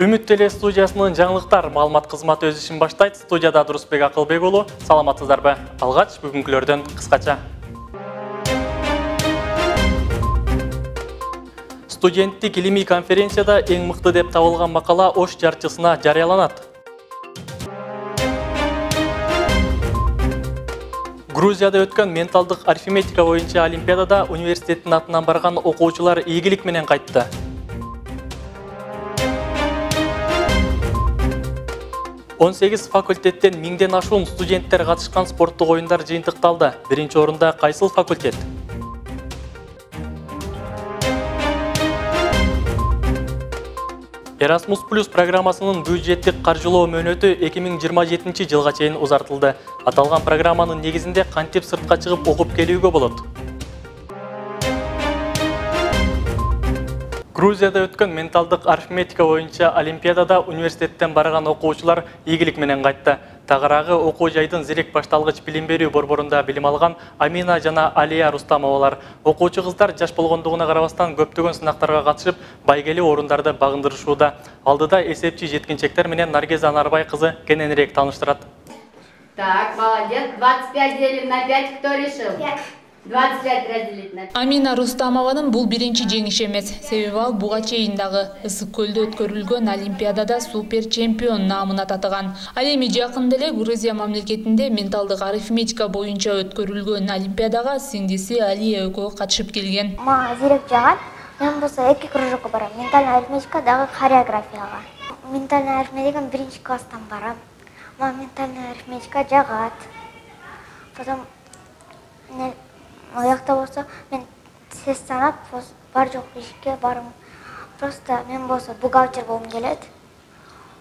Үміт теле студиясының жаңылықтар маалымат қызматы өз ішін баштайды. Студияда Дұрысбек Ақылбекұлы. Саламатсыздар бе? Алғаш бүгінгілерден қысқаша. Студенттік илимий конференцияда ең мықты деп табылған мақала Ош жарчысына жарияланады. Грузияда өткен менталдық арифметика бойынша олимпиадада университеттің атынан барған оқушылар игілік менен қайтты. Он 18 факультеттен 1000-ден ашуын студенттер қатышқан спорттық ойындар жиынтықталды. Бірінші орында қайсыл факультет? Erasmus Plus программасының бюджеттік қаржылау мөөнөтү 2027 жылға чейин узартылды. Аталған программаның негізінде кантип сыртқа чыгып окуп келүүгө болот. Грузияда өткөн менталдық арифметика боюнча олимпиадада университеттен барган окуучулар ийгилик менен кайтты. Тагыраагы окуу жайдын зирек башталгыч билим берүү борборунда билим алган Амина жана Алия Рустамовалар окуучу кыздар жаш болгондугуна карабастан көптөгөн сынактарга катышып, байгелүү орундарды багындырышууда. Алдыда эсепчи жеткинчектер менен Наргиза Нарбай кызы кененирээк тааныштырат. Так, молодец. 25 делим на 5. Кто решил? 25 разделить на 5. Амина Рустамованын бул биринчи жеңиши эмес. Себеби ал буга чейин дагы Ысык көлдө өткөрүлгөн олимпиадада супер чемпион наамына татыган. Ал эми жакында эле Грузия мамлекетинде менталдык арифметика боюнча өткөрүлгөн олимпиадага сиңдиси Алия экөө катышып келген. Мага зирек жагат. Мен болсо 2 кружокко барам. Ментальный арифметика дагы хореографияга. Ментальный арифметика биринчи класстан барам. Мага ментальный арифметика жагат. Потом Оякта болсо мен сес санап бар жок ишке барым. Просто мен болсо бухгалтер болгум келет.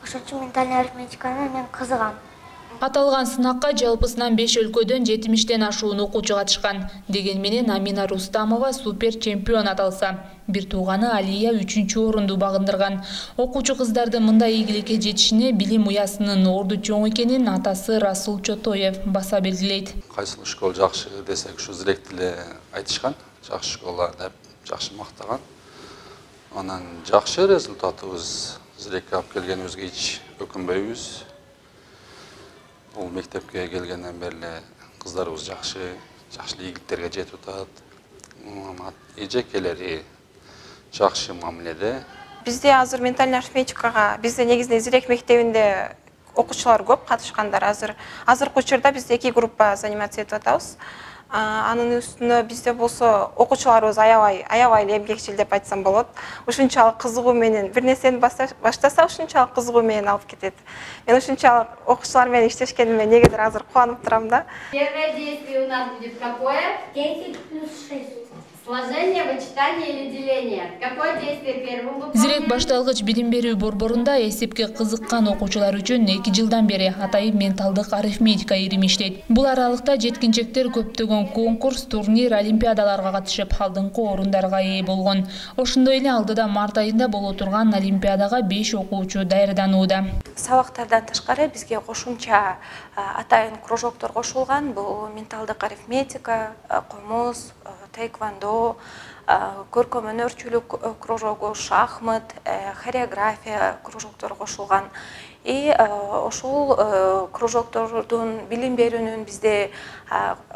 Ошон үчүн ментальный арифметиканы мен кызыгам. Аталган сынакка жалпысынан 5 өлкөдөн 70-тен ашуун окуучу катышкан. Деген менен Амина Рустамова супер чемпион аталса, бир тууганы Алия 3-орунду багындырган. Окуучу кыздардын мындай ийгиликке жетишине билим уясынын орду чоң экенин атасы Расул Чотоев баса белгилейт. Кайсыл школ жакшы десек, ушу зиректи эле айтышкан. Жакшы школа деп жакшы мактаган. Анан жакшы результатыбыз зирекке алып келгенибизге эч өкүнбөйбүз. Бул мектепке келгенден бери кыздарыбыз жакшы ийгиликтерге жетип атат. Эжекелери жакшы мамиледе. Бизде азыр ментальный арифметикага бизде негизинен зирек мектебинде окуучулар көп катышкандар. Азыркы учурда бизде 2 группа заниматься этип атабыз. Анын үстүнө бизде болсо окуучуларыбыз аябай эле эмгекчил деп айтсам болот. Ушунчалык кызыгуу менен бир нерсени баштаса ушунчалык кызыгуу менен алып кетет. Мен ушунчалык окуучулар менен иштешкениме негедир азыр кубанып турам да. Первое действие у нас будет какое? 10 плюс 6. Сложение, вычитание или деление? Какое действие первым выполняем? Зирек башталгыч билим берүү борборунда эсепке кызыккан окуучулар үчүн 2 жылдан бери атайын менталдык арифметика ирими иштейт. Бул аралыкта жеткинчектер көптөгөн конкурс, турнир, олимпиадаларга катышып, алдыңкы орундарга ээ болгон. Ошондой эле алдыда март айында боло турган олимпиадага 5 окуучу даярданууда. Сабактардан тышкары бизге кошумча атайын кружоктор кошулган. Бул менталдык арифметика, комуз, тэквондо, көркөм өнөрчүлүк кружогу, шахмат, хореография кружоктору кошулган. И ошол кружоктордун билим берүүнүн бизде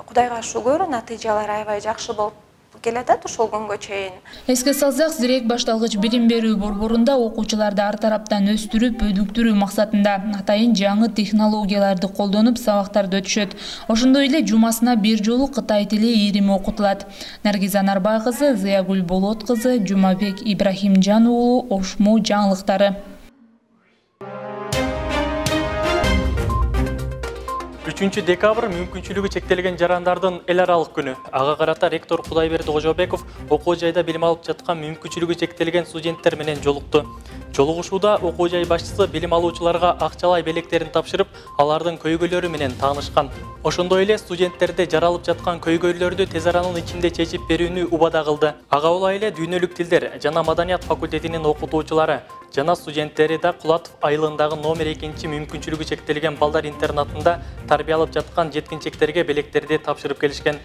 Кудайга шүгүр натыйжалары аябай жакшы болуп келатат ошол күнгө чейин. Эске салсак, зирек башталгыч билим берүү борборунда окуучуларды ар тараптан өстүрүп, өнүктүрүү максатында атайын жаңы технологияларды колдонуп сабактарды өтүшөт. Ошондой эле жумасына бир жолу Кытай тили ирими окутулат. Наргиза Нарбай кызы, Зыягүл Болот кызы, Жумабек Ибрахимжан уулу, Ошмо жаңылыктары. 3 декабрь мүмкүнчүлүгү чектелген жарандардын эл аралык күнү. Ага карата ректор Кудайберди Кожобеков окуу жайда билим алып жаткан мүмкүнчүлүгү чектелген студенттер менен жолукту. Жолугушууда окуу жай башчысы билим алуучуларга акчалай белектерин тапшырып, алардын көйгөйлөрү менен таанышкан. Ошондой эле студенттерде жаралып жаткан көйгөйлөрдү тез аранын ичинде чечип берүүнү убада кылды. Ага улай эле дүйнөлүк тилдер жана маданият факультетинин окутуучулары жана студенттери да Кулатов айылындагы номер 2 мүмкүнчүлүгү чектелген балдар интернатында тарбиялап жаткан жеткинчектерге белектерди тапшырып келишкен.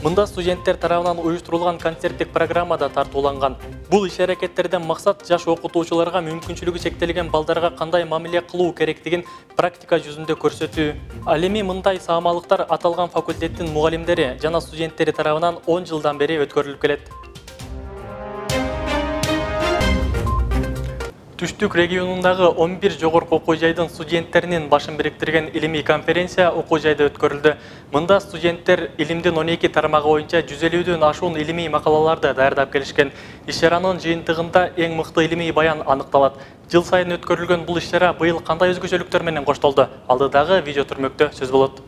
Мында студенттер тарабынан уюштурулган концерттик программада тартууланган. Бул иш-аракеттерден максат жаш окутуучуларга мүмкүнчүлүгү чектелген балдарга кандай мамиле кылуу керектигин практика жүзүндө көрсөтүү. Ал эми мындай саамалыктар аталган факультеттин мугалимдери жана студенттери тарабынан 10 жылдан бери өткөрүлүп келет. Түштүк регионундагы 11 жогорку окуу жайдын студенттеринин башын бириктирген илимий конференция окуу жайда өткөрүлдү. Мында студенттер илимдин 12 тармагы боюнча 150дөн ашуун илимий макалаларды даярдап келишкен. Иш-чаранын жыйынтыгында эң мыкты илимий баян аныкталат. Жыл сайын өткөрүлгөн бул иш-чара быйыл кандай өзгөчөлүктөр менен коштолду? Алдыдагы видео түрмөктө сөз болот.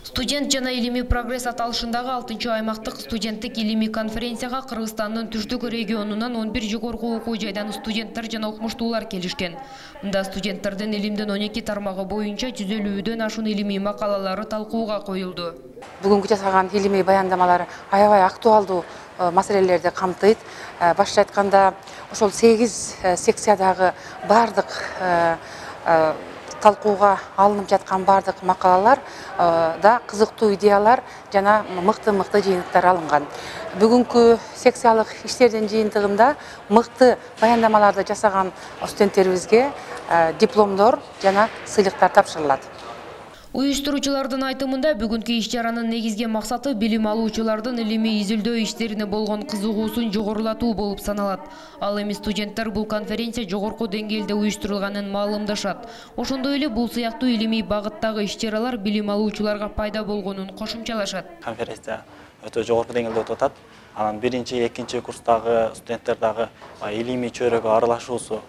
Студент жана илимий прогресс аталышындагы 6-чы аймактык студенттик илимий конференцияга Кыргызстандын Түштүк регионунан 11 жогорку окуу жайдан студенттер жана окумуштуулар келишкен. Мында студенттердин илимдин 12 тармагы боюнча 150дөн ашуун илимий макалалары талкууга коюлду. Бүгүнкү жасаган илимий баяндамалар аябай актуалдуу маселелерди камтыйт. Башкача айтканда, ошол 8 секциядагы бардык талкууга алынып жаткан бардык макалалар да кызыктуу идеялар жана мыкты жыйынтыктар алынган. Бүгүнкү секциялык иштердин жыйынтыгында мыкты баяндамаларды жасаган студенттерибизге дипломдор жана сыйлыктар тапшырылат. Уюштуруучулардын айтымында бүгүнкү иш-чаранын негизги максаты билим алуучулардын илимий изилдөө иштерине болгон кызыгуусун жогорулатуу болуп саналат. Ал эми студенттер бул конференция жогорку деңгээлде уюштурулганын маалымдашат. Ошондой эле бул сыяктуу илимий багыттагы иш-чаралар билим алуучуларга пайда болгонун кошумчалашат. Конференция өтө жогорку деңгээлде өтүп атат. Анан 1-2 курстагы студенттер дагы илимий чөйрөгө аралашуусу,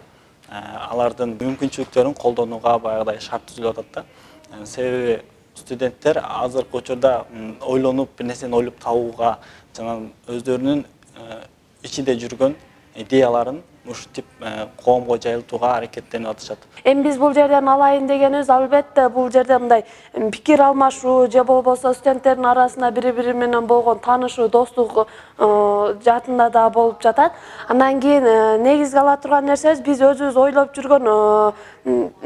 алардын мүмкүнчүлүктөрүн колдонууга баягыдай шарт түзүлүп атат да. Себеби студенттер азыркы учурда ойлонуп, бир нерсени ойлоп табууга жана өздөрүнүн ичинде жүргөн идеяларын ушул тип коомго жайылтууга аракеттенип атышат. Эми биз бул жерден алайын дегенибиз, албетте бул жерде мындай пикир алмашуу же болбосо студенттердин арасында бири-бири менен болгон таанышуу, достук жаатында да болуп жатат. Андан кийин негизги ала турган нерсебиз, биз өзүбүз ойлоп жүргөн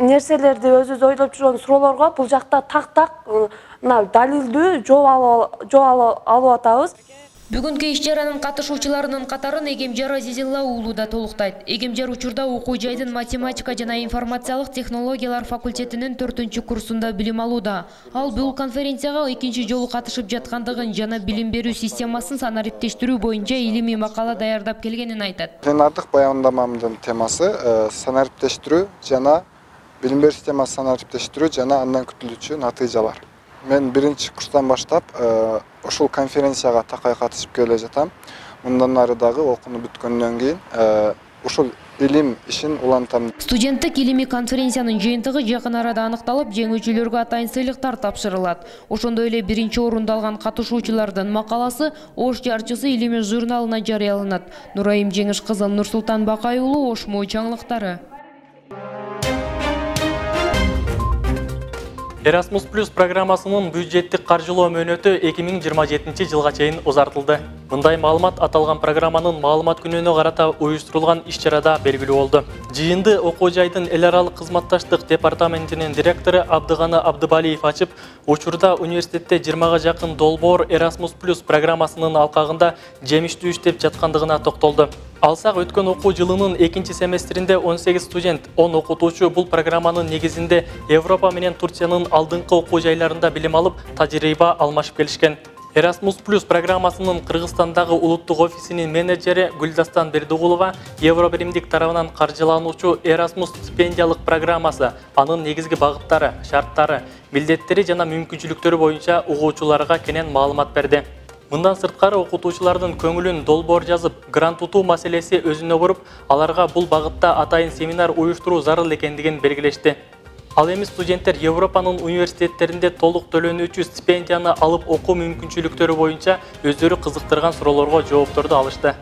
нерселерди, өзүбүз ойлоп жүргөн суроолорго бул жакта так далилдүү жооп алып атабыз. Бүгүнкү иш-чаранын катышуучуларынын катарын Эгемжар Азизилла уулу да толуктайт. Эгемжар учурда окуу жайдын математика жана информациялык технологиялар факультетинин 4-курсунда билим алууда. Ал бул конференцияга 2-чи жолу катышып жаткандыгын жана билим берүү системасын санариптештирүү боюнча илимий макала даярдап келгенин айтат. Пленардык баяндамамдын темасы санариптештирүү жана билим берүү системасын санариптештирүү жана андан күтүлүүчү натыйжалар. Мен 1-чи курстан баштап ошол конференцияга такай катышып келе жатам. Мындан ары дагы окууну бүткөндөн кийин ушул илим ишин улантам. Студенттик илимий конференциянын жыйынтыгы жакын арада аныкталып, жеңүүчүлөргө атайын сыйлыктар тапшырылат. Ошондой эле 1-чи орунду алган катышуучулардын макаласы Ош жарчысы илимий журналына жарыяланат. Нурайым Жеңиш кызы, Нурсултан Бакай уулу, Ош мой жаңылыктары. Erasmus Plus программасынын бюджеттик каржылоо мөөнөтү 2027 жылга чейин узартылды. Мындай маалымат аталган программанын маалымат күнүнө карата уюштурулган иш-чарада белгилүү болду. Жыйынды окуу жайдын эл аралык кызматташтык департаментинин директору Абдыганы Абдыбалиев ачып, учурда университетте 20га жакын долбоор Erasmus Plus программасынын алкагында жемиштүү иштеп жаткандыгына токтолду. Алсак, өткөн окуу жылынын 2-чи семестринде 18 студент, 10 окутуучу бул программанын негизинде Европа менен Турциянын алдыңкы окуу жайларында билим алып, тажрыйба алмашып келишкен. Erasmus Plus программасынын Кыргызстандагы улуттук офисинин менеджери Гүлдастан Бердигулова Евробиримдик тарабынан каржылануучу Erasmus стипендиялык программасы, анын негизги багыттары, шарттары, милдеттери жана мүмкүнчүлүктөрү боюнча угуучуларга кенен маалымат берди. Мындан сырткары окутуучулардын көңүлүн долбоор жазып, грант утуу маселеси өзүнө буруп, аларга бул багытта атайын семинар уюштуруу зарыл экендигин белгилешти. Ал эми студенттер Европанын университеттеринде толук төлөнүүчү стипендияны алып окуу мүмкүнчүлүктөрү боюнча өздөрү кызыктырган суроолорго жоопторду алышты.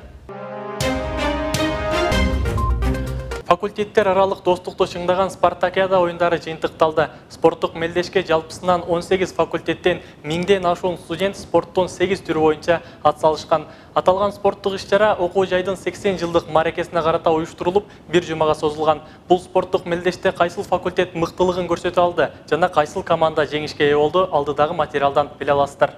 Факультеттер аралык достукту чыңдаган спартакиада оюндары жыйынтыкталды. Спорттук мелдешке жалпысынан 18 факультеттен 1000ден ашуун студент спорттун 8 түрү боюнча атсалышкан. Аталган спорттук иш-чара окуу жайдын 80 жылдык маракесине карата уюштурулуп, 1 жумага созулган. Бул спорттук мелдеште кайсыл факультет мыктылыгын көрсөтө алды жана кайсыл команда жеңишке ээ болду, алдыдагы материалдан биле аласыздар.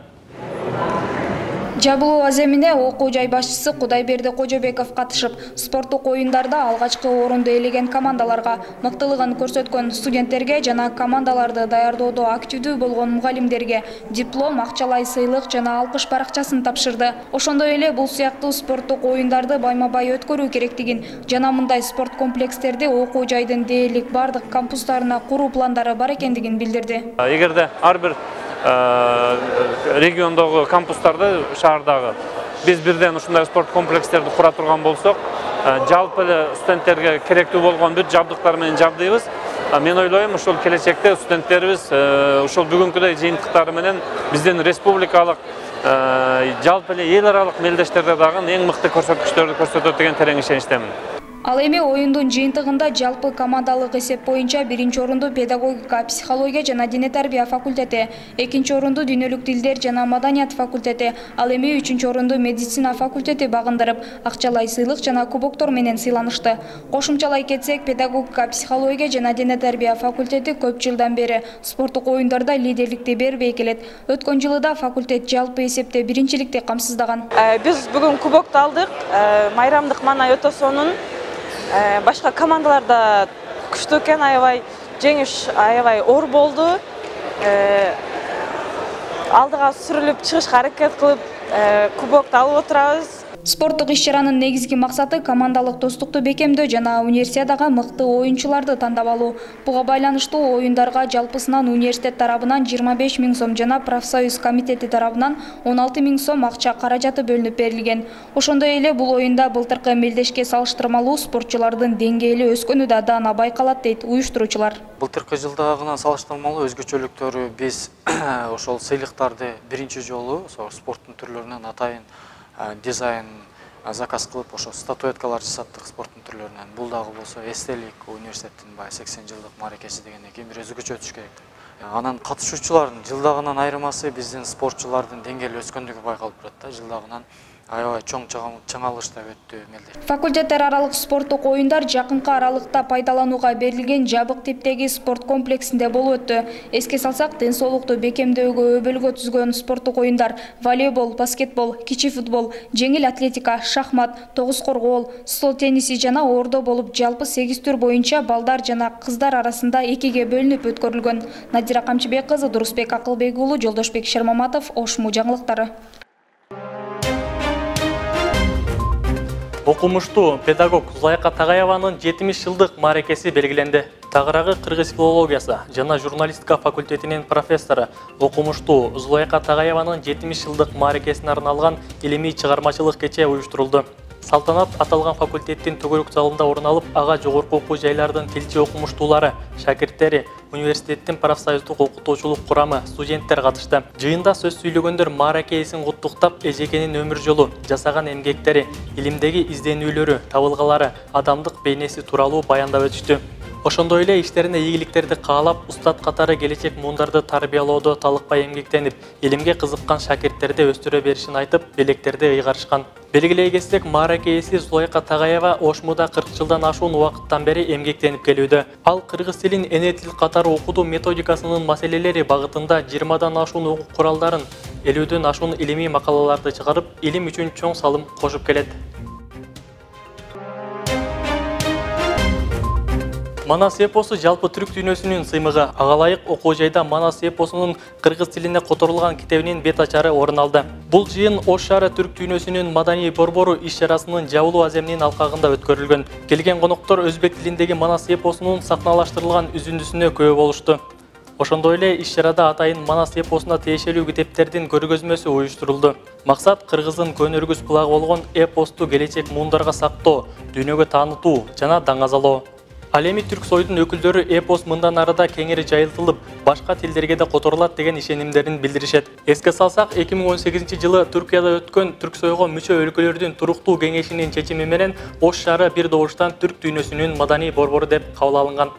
Жабылуу аземине окуу жай башчысы Кудайберди Кожобеков катышып, спорттук оюндарда алгачкы орунду ээлеген командаларга, мыктылыгын көрсөткөн студенттерге жана командаларды даярдоодо активдүү болгон мугалимдерге диплом, акчалай сыйлык жана алкыш баракчасын тапшырды. Ошондой эле бул сыяктуу спорттук оюндарды байма-бай өткөрүү керектигин жана мындай спорт комплекстерди окуу жайдын дээрлик бардык кампустарына куруу пландары бар экендигин билдирди. Эгерде ар бир региондогу кампустарды шаардагы биз бирден ушундай спорт комплекстерди кура турган болсок, жалпы эле студенттерге керектүү болгон бүт жабдыктар менен жабдыйбыз. Мен ойлойм, ушул келечекте студенттерибиз ушул бүгүнкүдөй жыйынтыктары менен биздин республикалык жалпы эле эл аралык мелдештерде дагы эң мыкты көрсөткүчтөрдү көрсөтөт деген терең ишеничтемин. Ал эми оюндун жыйынтыгында жалпы командалык эсеп боюнча 1-орунду педагогика, психология жана дене тарбия факультети, 2-орунду дүйнөлүк тилдер жана маданият факультети, ал эми 3-орунду медицина факультети багындырып, акчалай сыйлык жана кубоктор менен сыйланышты. Кошумчалай кетсек, педагогика, психология жана дене тарбия факультети көп жылдан бери спорттук оюндарда лидерликти бербей келет. Өткөн жылы да факультет жалпы эсепте биринчиликти камсыздаган. Биз бүгүн кубокты алдык. Майрамдык Манай Өтөсөнүн башка командаларда күчтүү экен, аябай жеңиш, аябай оор болду. Алдыга сүрүлүп чыгышка аракет кылып, кубокты алып отурабыз. Спорттук иш-чаранын негизги максаты командалык достукту бекемдөө жана универсиадага мыкты оюнчуларды тандап алуу. Буга байланыштуу оюндарга жалпысынан университет тарабынан 25 000 сом жана профсоюз комитети тарабынан 16 000 сом акча каражаты бөлүнүп берилген. Ошондой эле бул оюнда былтыркы мелдешке салыштырмалуу спортчулардын деңгээли өскөнү да даана байкалат дейт уюштуруучулар. Былтыркы жылдагынан салыштырмалуу өзгөчөлүктөрү биз ошол сыйлыктарды биринчи жолу спорттун түрлөрүнөн атайын дизайн заказ кылып, ошо статуэткалар жасаттык спорттун түрлөрүнөн. Бул дагы болсо эстелик университеттин 80 жылдык мааракеси дегенден кийин бир өзгөчө өтүш керек. Анан катышуучулардын жылдагынан айырмасы биздин спортчулардын деңгээли өскөндүгү байкалып турат да. Жылдагынан аябай чоң чыңалышта өттү мелде. Факультеттер аралык спорттук оюндар жакынкы аралыкта пайдаланууга берилген жабык типтеги спорт комплексинде болуп өттү. Эске салсак, ден соолукту бекемдөөгө өбөлгө түзгөн спорттук оюндар волейбол, баскетбол, кичи футбол, жеңил атлетика, шахмат, тогуз коргоол, стол тенниси жана ордо болуп жалпы 8 түр боюнча балдар жана кыздар арасында 2ге бөлүнүп өткөрүлгөн. Надира Камчыбек кызы, Дурусбек Акылбек уулу, Жолдошбек Шермаматов, Ошму жаңылыктары. Окумуштуу педагог Зулайка Тагаеванын 70 жылдык мааракеси белгиленди. Тагыраагы кыргыз филологиясы жана журналистика факультетинин профессору окумуштуу Зулайка Тагаеванын 70 жылдык мааракесине арналган илимий чыгармачылык кече уюштурулду. Салтанат аталган факультеттин төгөлүк залында орун алып, ага жогорку окуу жайлардын тилчи окумуштуулары, шакирттери, университеттин профсоюздук окутуучулук курамы, студенттер катышты. Жыйында сөз сүйлөгөндөр мааракесин куттуктап, эжекенин өмүр жолу, жасаган эмгектери, илимдеги изденүүлөрү, табылгалары, адамдык бейнеси тууралуу баяндап өтүштү. Ошондой эле иштерине ийгиликтерди каалап, устат катары келечек муундарды тарбиялоодо талыкпай эмгектенип, илимге кызыккан шакирттерди өстүрө беришин айтып, белектерди ыйгарышкан. Белгилей кетсек, маараке ээси Зулайка Тагаева Ошмуда 40 жылдан ашуун убакыттан бери эмгектенип келүүдө. Ал кыргыз тилин эне тил катары окутуу методикасынын маселелери багытында 20дан ашуун окуу куралдарын, 50дөн ашуун илимий макалаларды чыгарып, илим үчүн чоң салым кошуп келет. Манас эпосу жалпы түрк дүйнөсүнүн сыймыгы. Ага ылайык окуу жайда Манас эпосунун кыргыз тилине которулган китебинин бет ачары орун алды. Бул жыйын Ош шаары түрк дүйнөсүнүн маданий борбору иш-чарасынын жабылуу аземинин алкагында өткөрүлгөн. Келген коноктор өзбек тилиндеги Манас эпосунун сахналаштырылган үзүндүсүнө күбө болушту. Ошондой эле иш-чарада атайын Манас эпосуна тиешелүү китептердин көргөзмөсү уюштурулду. Максат кыргыздын көнөргүс булагы болгон эпосту келечек муундарга сактоо, дүйнөгө таанытуу жана даңазалоо. Ал эми түрк сойдун өкүлдөрү эпос мындан арада кеңири жайылтылып, башка тилдерге да которулат деген ишенимдерин билдиришет. Эске салсак, 2018 жылы Түркияда өткөн түрк сойго мүчө өлкөлөрдүн туруктуу кеңешинин чечими менен Ош шаары бир добуштан түрк дүйнөсүнүн маданий борбору деп кабыл алынган.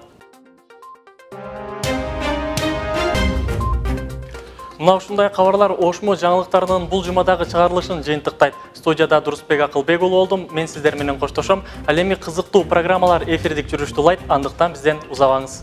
Мына ушундай кабарлар Ошму жаңылыктарынын бул жумадагы чыгарылышын жыйынтыктайт. Студияда Дурусбек Акылбек уулу болдум. Мен сиздер менен коштошом. Ал эми кызыктуу программалар эфирдик жүрүштүүлайт. Андыктан бизден узабаңыз.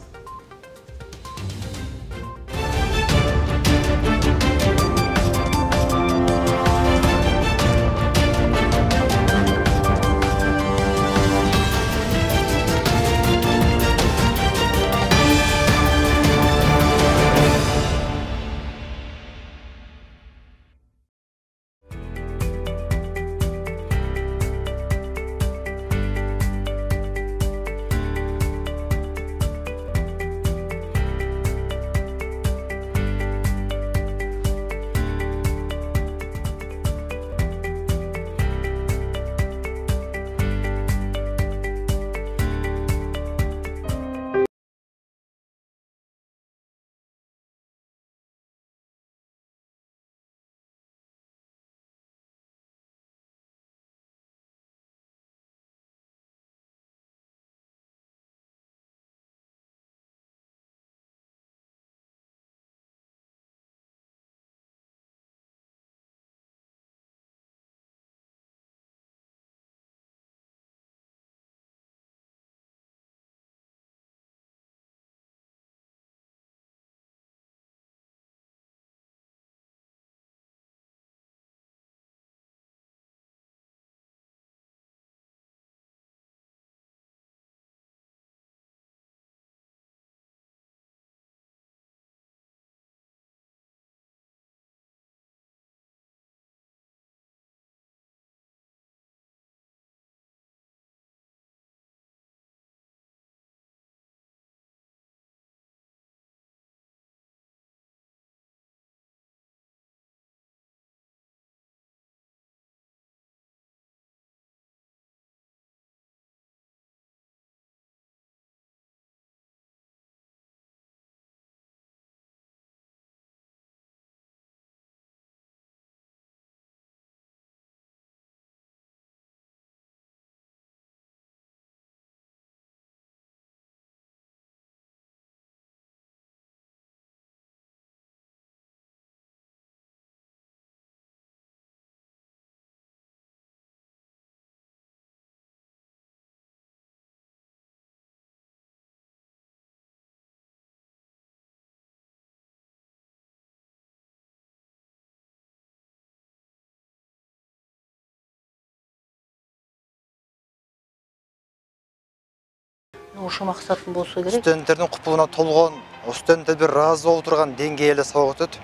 Ошо максатын болсо керек. Студенттердин купулуна толгон, студенттер бир ыраазы болуп турган деңгээлде сабак өтөт.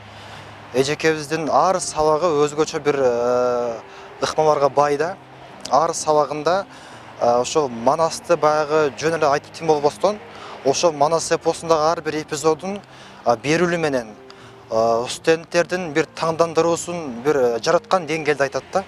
Эжекебиздин ар сабагы өзгөчө бир ыкмаларга бай да. Ар сабагында ошо Манасты баягы жөн эле айтып тим болбостон, ошо Манас эпосундагы ар бир эпизодун берүүлү менен студенттердин бир таңдандыруусун бир жараткан деңгээлде айтат да.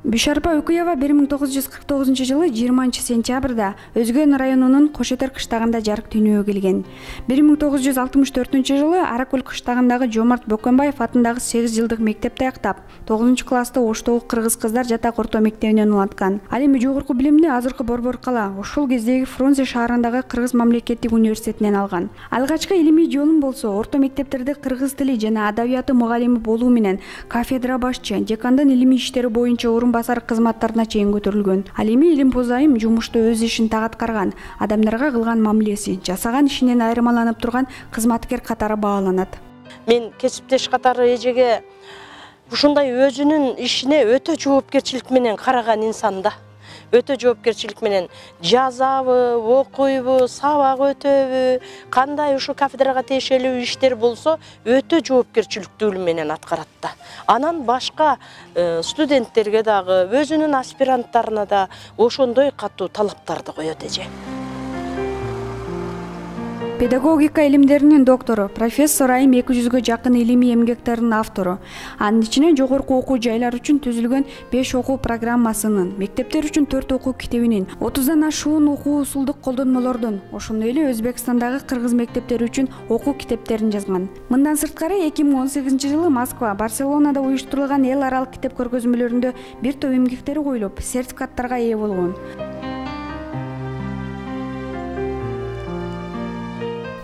Бишарпа Өкүева 1949 жылы 20 сентябрда Өзгөн районунун Кошетер кыштагында жарык дүйнөгө келген. 1964 жылы Аракөл кыштагындагы Жомарт Бөкөнбаев атындагы 8 жылдык мектепти аяктап, 9 класста Оштогу кыргыз кыздар жатак орто мектебинен уланткан. Ал эми жогорку билимди азыркы Борбор кала, ошол кездеги Фрунзе шаарындагы Кыргыз мамлекеттик университетинен алган. Алгачкы илимий жолун болсо орто мектептерде кыргыз тили жана адабияты мугалими болуу менен кафедра башчы, декандын илимий иштери боюнча басар кызматтарына чейин көтөрүлгөн. Ал эми Илимпоз айым жумушта өз ишин так аткарган, адамдарга кылган мамилеси, жасаган ишинен айырмаланып турган кызматкер катары бааланат. Мен кесиптеш катары эжеге ушундай өзүнүн ишине өтө жоопкерчилик менен караган инсан да. Өтө жоопкерчилик менен жазабы, окуйбу, сабак өтөбү, кандай ушу кафедрага тиешелүү иштер болсо өтө жоопкерчиликтүү менен аткарат да. Анан башка студенттерге дагы, өзүнүн аспиранттарына да ошондой катуу талаптарды коёт эже. Педагогика илимдеринин доктору, профессор Айым 200гө жакын илимий эмгектердин автору. Анын ичинен жогорку окуу жайлар үчүн түзүлгөн 5 окуу программасынын, мектептер үчүн 4 окуу китебинин, 30дан ашуун окуу усулдук колдонмолордун, ошондой эле Өзбекстандагы кыргыз мектептери үчүн окуу китептерин жазган. Мындан сырткары 2018 жылы Москва, Барселонада уюштурулган эл аралык китеп көргөзмөлөрүндө бир топ эмгектери коюлуп, сертификаттарга ээ болгон.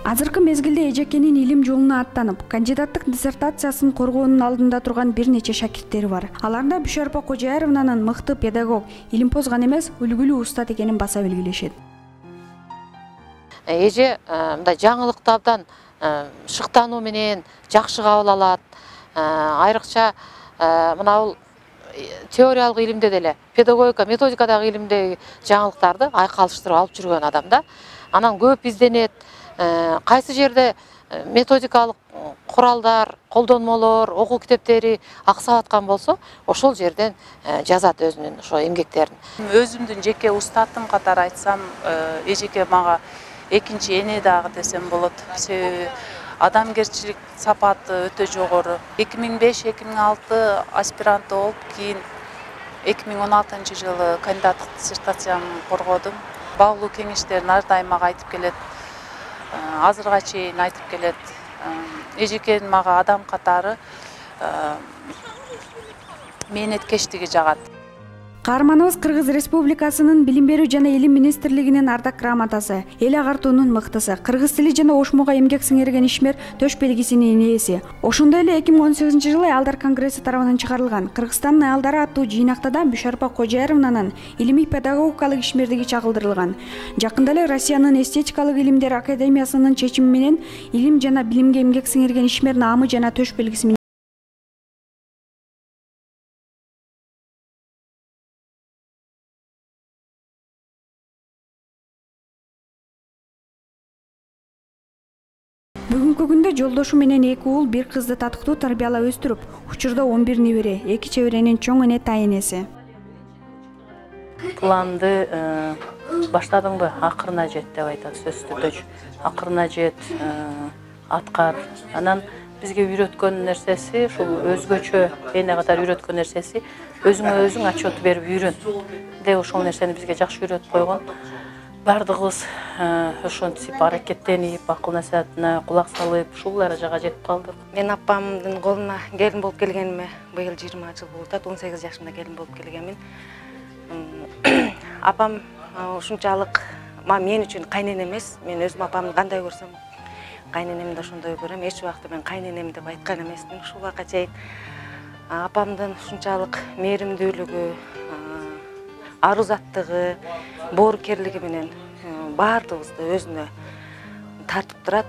Азыркы мезгилде эжекенин илим жолуна аттанып, кандидаттык диссертациясын коргоонун алдында турган бир нече шакирттери бар. Аларда Бишарпа Кожояровнанын мыкты педагог, илимпоз гана эмес, үлгүлүү устат экенин баса белгилешет. Эже мындай жаңылыкты абдан шыктануу менен жакшы кабыл алат. Айрыкча мына бул теориялык илимде деле, педагогика, методикадагы илимдеги жаңылыктарды айкалыштырып алып жүргөн адам да. Анан көп изденет. Кайсы жерде методикалык куралдар, колдонмолор, окуу китептери аксап аткан болсо, ошол жерден жазат өзүнүн ошо эмгектерин. Өзүмдүн жеке устатым катары айтсам, эжеке мага экинчи эне дагы десем болот. Себеби адамгерчилик сапаты өтө жогору. 2005-2006 аспиранты болуп, кийин 2016 жылы кандидаттык диссертациямды коргодум. Баглуу кеңештерин ар дайым мага айтып келет. Азырга чейин айтып келет. Эжекенин мага адам катары мээнеткечтиги жагат. Каарманыбыз Кыргыз Республикасынын Билим берүү жана Илим министрлигинин ардак грамотасы, эл агартуунун мыктысы, кыргыз тили жана ошмого эмгек сиңирген ишмер төш белгисинин ээси. Ошондой эле 2018 жылы Аялдар конгресси тарабынан чыгарылган Кыргызстандын аялдары аттуу жыйнакта да Бишарпа Кожояровнанын илимий педагогикалык ишмердиги чагылдырылган. Жакында эле Россиянын эстетикалык илимдер академиясынын чечими менен илим жана билимге эмгек сиңирген ишмер наамы жана төш белгиси менен Бүгүнкү күндө жолдошу менен 2 уул, 1 кызды татыктуу тарбиялап өстүрүп, учурда 11 небере, 2 чеберенин чоң эне тайенеси. Планды баштадыңбы? Акырына жет деп айтат сөзсүз. Акырына жет, аткар. Анан бизге үйрөткөн нерсеси, ушул өзгөчө эне катары үйрөткөн нерсеси өзүңө өзүң отчет берип үйрөн. Деп ошол нерсени бизге жакшы үйрөтүп койгон. Бардыгыбыз ошентип аракеттенип, акыл насаатына кулак салып, ушул даражага жетип калдык. Мен апамдын колуна келин болуп келгениме быйыл 20 жыл болуп атат. 18 жашымда келин болуп келгенмин. Апам ушунчалык мен үчүн кайнене эмес. Мен өзүм апамды кандай көрсөм, кайненемди ошондой көрөм. Эч убакта мен кайненем деп айткан эмесмин. Ушул убакка чейин апамдын ушунчалык мээримдүүлүгү, арузаттыгы, боорукерлиги менен баардыгыбызды өзүнө тартып турат.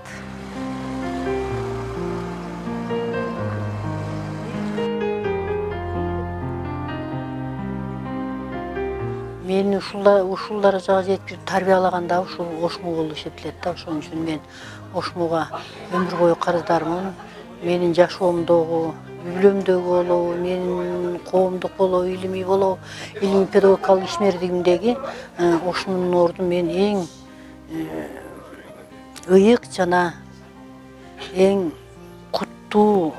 Мени ушул даражага жеткирип тарбиялаганда ушул ошмо болуп эсептелет да. Ошон үчүн мен ошмого өмүр бою карыздармын. Менин жашоомдогу, үй-бүлөмдөгү болобу, менин коомдук болобу, илимий болобу, илимий педагогикалык ишмердигимдеги ошмонун орду мен эң ыйык жана эң куттуу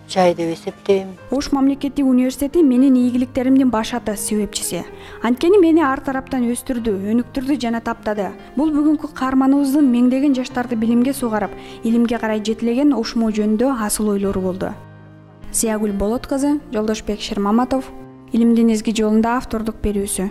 жай деп эсептейм. Ош мамлекеттик университети менин ийгиликтеримдин башаты себепчиси. Анткени мени ар тараптан өстүрдү, өнүктүрдү жана таптады. Бул бүгүнкү каарманыбыздын миңдеген жаштарды билимге сугарып, илимге карай жетилеген ошмо жөнүндө асыл ойлору болду. Зиягүл Болот кызы, Жолдошбек Шермаматов, Илимдин изги жолунда автордук берүүсү.